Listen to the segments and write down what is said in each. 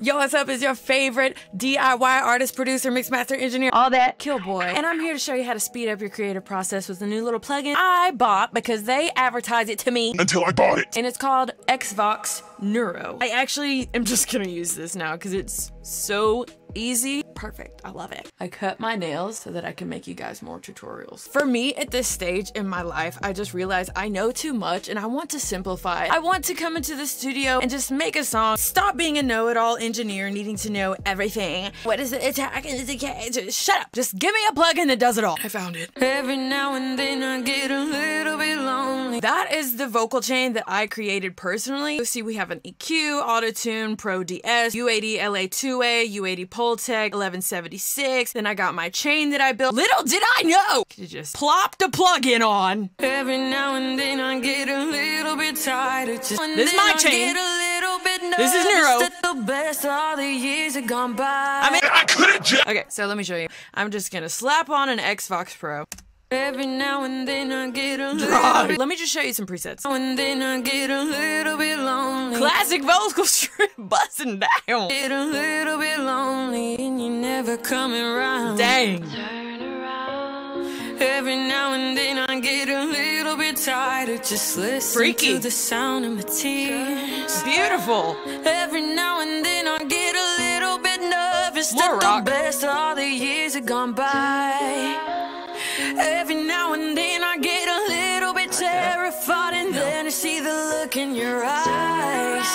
Yo, what's up? It's your favorite DIY artist, producer, mixmaster, engineer, all that Killboy. And I'm here to show you how to speed up your creative process with a new little plugin I bought because they advertise it to me until I bought it. And it's called XVOX Nuro. I actually am just gonna use this now because it's so easy. Perfect. I love it. I cut my nails so that I can make you guys more tutorials. For me, at this stage in my life, I just realized I know too much and I want to simplify. I want to come into the studio and just make a song. Stop being a know-it-all engineer needing to know everything. What is the attack and the decay? Just shut up. Just give me a plugin that does it all. I found it. Every now and then I get a little bit lonely. That is the vocal chain that I created personally. You see, we have an EQ, autotune, Pro DS, U80 LA2A, U80 Pultec, 1176. Then I got my chain that I built. Little did I know! You just plop the plugin on. Every now and then I get a little bit tired. This is my chain. This is Nuro. The best all the years have gone by. I mean, I couldn't just. Okay, so let me show you. I'm just gonna slap on an XVOX Pro. Every now and then I get a little bit. Let me just show you some presets. And then I get a little bit lonely. Classic vocal strip busting down. Get a little bit lonely and you never coming around. Dang. Turn around. Every now and then I get a little bit tired. Just listen to the sound of my tears. Beautiful. Every now and then I get a little bit nervous. More rock. The best all the years have gone by. Every now and then I get a little bit terrified, and then I see the look in your eyes.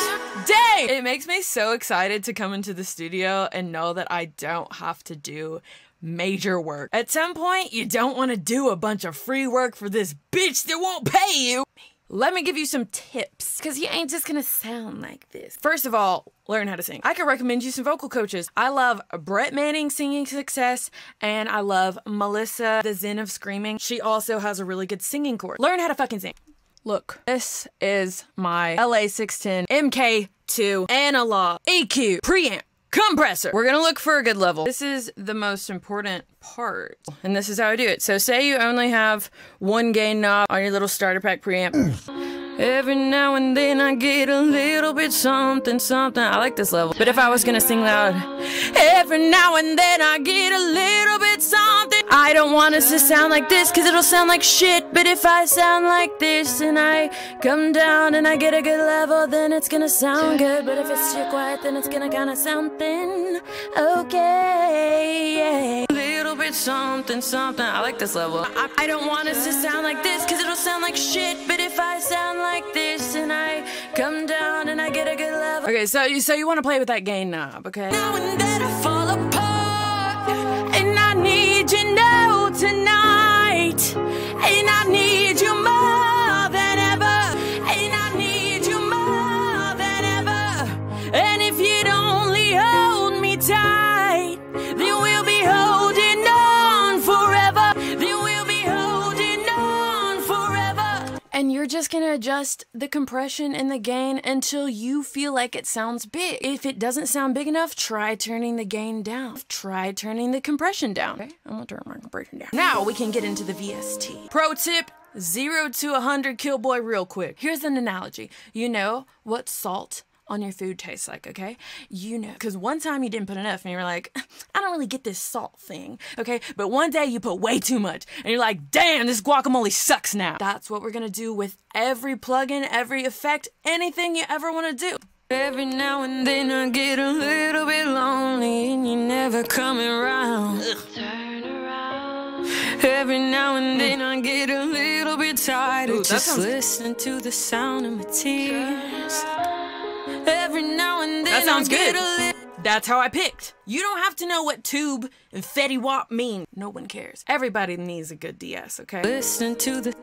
Dang! It makes me so excited to come into the studio and know that I don't have to do major work. At some point, you don't want to do a bunch of free work for this bitch that won't pay you. Let me give you some tips, because you ain't just gonna sound like this. First of all, learn how to sing. I can recommend you some vocal coaches. I love Brett Manning's Singing Success, and I love Melissa, the Zen of Screaming. She also has a really good singing course. Learn how to fucking sing. Look, this is my LA610 MK2 analog EQ preamp compressor. We're gonna look for a good level. This is the most important part, and this is how I do it. So say you only have one gain knob on your little starter pack preamp. Every now and then I get a little bit something. I like this level. But if I was gonna sing loud, every now and then I get a little bit something. I don't want us to sound like this because it'll sound like shit. But if I sound like this and I come down and I get a good level, then it's gonna sound good. But if it's too quiet, then it's gonna kinda sound thin. Okay, yeah. Little bit something. I like this level. I don't want us to sound like this because it'll sound like shit. But if I sound like this and I come down and I get a good level. Okay, so you want to play with that gain knob, okay? Now and then I fall apart, and I need you now tonight, and I need you more than ever, and I need you more than ever. And if you'd only hold me tight, then we'll be holding on forever. Then we'll be holding on forever. And you're just gonna adjust the compression and the gain until you feel like it sounds big. If it doesn't sound big enough, try turning the gain down. Try turning the compression down. Okay, I'm gonna turn my compression down. Now we can get into the VST. Pro tip, 0 to 100 Killboy real quick. Here's an analogy. You know what salt on your food tastes like, okay? You know, because one time you didn't put enough and you were like, I don't really get this salt thing, okay? But one day you put way too much and you're like, damn, this guacamole sucks now. That's what we're gonna do with every plugin, every effect, anything you ever wanna do. Every now and then I get a little bit lonely and you're never coming around. Turn around. Every now and then I get a little bit tired of just listening to the sound of my tears. Every now and then that sounds good. That's how I picked. You don't have to know what tube and Fetty Wap mean. No one cares. Everybody needs a good DS, okay? Listen to the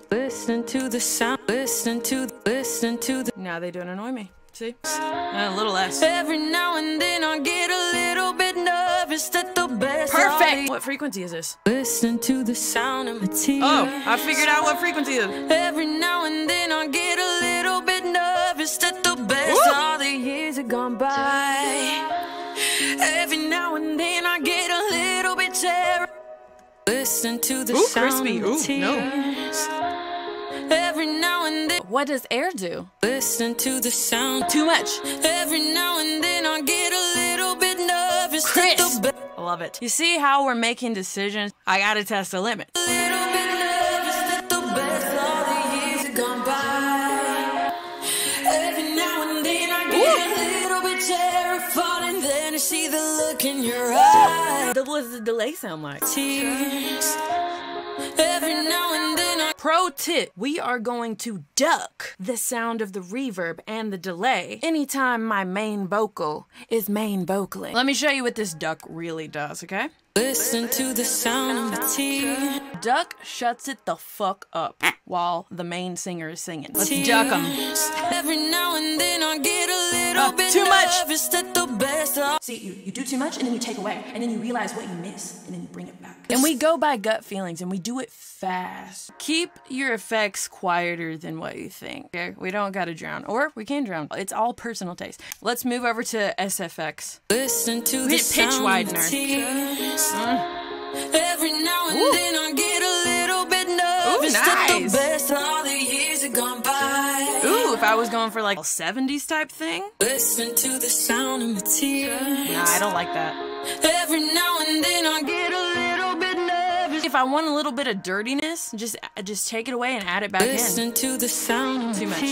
sound. Listen to the. Now they don't annoy me. See? A little less. Every now and then I get a little bit nervous that the best. Perfect. What frequency is this? Listen to the sound of my tears. Oh, I figured out what frequency it is. Every now and then I get a little bit nervous that the best all the years have gone by. Every now and then I get a little bit terrible. Listen to the sound of my tears. Every now and then. What does air do? Listen to the sound. Too much. Every now and then I get a little love it. You see how we're making decisions? I gotta test the limits. A little bit nervous that the best all the years have gone by. Every now and then I get a little bit terrified, and then I see the look in your eyes. What does the delay sound like? Tears. Every now and then I... Pro tip, we are going to duck the sound of the reverb and the delay anytime my main vocal is main vocaling. Let me show you what this duck really does, okay? Listen to the sound of the tears. Duck shuts it the fuck up while the main singer is singing. Let's duck them. Every now and then I get a little bit too much. The best of... See, you do too much and then you take away and then you realize what you miss and then you bring it back. And we go by gut feelings and we do it fast. Keep your effects quieter than what you think. Okay? We don't gotta drown, or we can drown. It's all personal taste. Let's move over to SFX. Listen to the pitch widener. Every now and then I get a little bit nervous. Ooh, nice. The best all the years have gone by. Ooh, if I was going for like a 70s type thing. Listen to the sound of my tears. Nah, I don't like that. Every now and then I get a little bit nervous. If I want a little bit of dirtiness, just take it away and add it back in. Listen to the sound. Too much.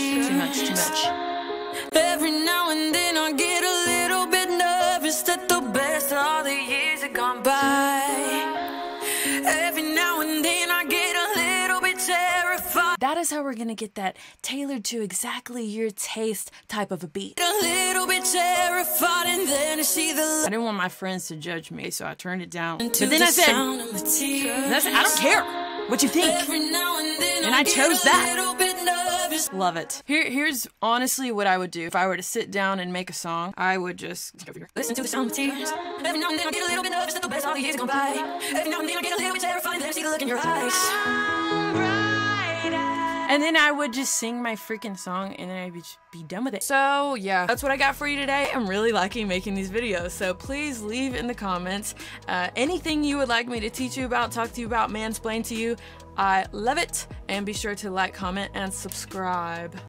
Every now and then I get a little bit nervous that the best all the years have gone by. Every now and then I get a little bit terrified. That is how we're gonna get that tailored to exactly your taste type of a beat. A little bit terrified, and then I see the... I didn't want my friends to judge me, so I turned it down. But then I said, I don't care what you think. And I chose that. Love it. Here's honestly what I would do if I were to sit down and make a song. I would just listen to the sound of tears. Every now and then I get a little bit nervous that the best all the years have gone by. Every now and then I get a little bit terrified, and then I see the look in your eyes. And then I would just sing my freaking song, and then I'd just be done with it. So yeah, that's what I got for you today. I'm really liking making these videos, so please leave in the comments anything you would like me to teach you about, talk to you about, mansplain to you. I love it, and be sure to like, comment, and subscribe.